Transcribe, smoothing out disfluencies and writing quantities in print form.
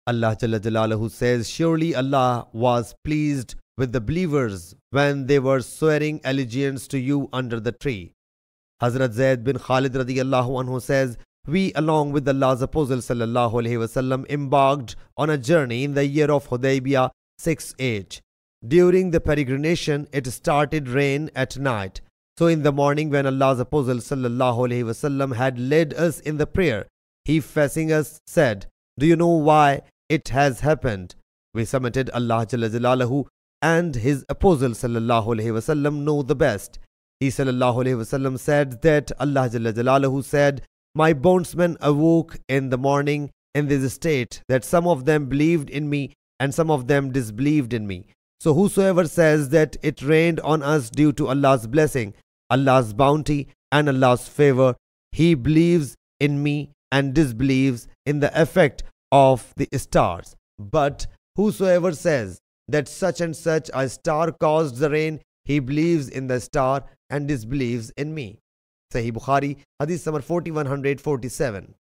Allah Jalla Jalaluhu says, surely Allah was pleased with the believers when they were swearing allegiance to you under the tree. Hazrat Zayd bin Khalid radiyallahu anhu says, we along with Allah's Apostle sallallahu alaihi wasallam embarked on a journey in the year of Hudaybiyah 6H. During the peregrination, it started rain at night. So in the morning when Allah's Apostle sallallahu alaihi wasallam had led us in the prayer, he facing us said, do you know why it has happened? We submitted, Allah Jalla Jalaluhu and his Apostle sallallahu alaihi wasallam know the best. He sallallahu alaihi wasallam said that Allah Jalla Jalaluhu said, my bondsmen awoke in the morning in this state that some of them believed in me and some of them disbelieved in me. So whosoever says that it rained on us due to Allah's blessing, Allah's bounty and Allah's favor, he believes in me and disbelieves in the effect of the stars. But whosoever says that such and such a star caused the rain, he believes in the star and disbelieves in me. Sahih Bukhari, Hadith number 4147.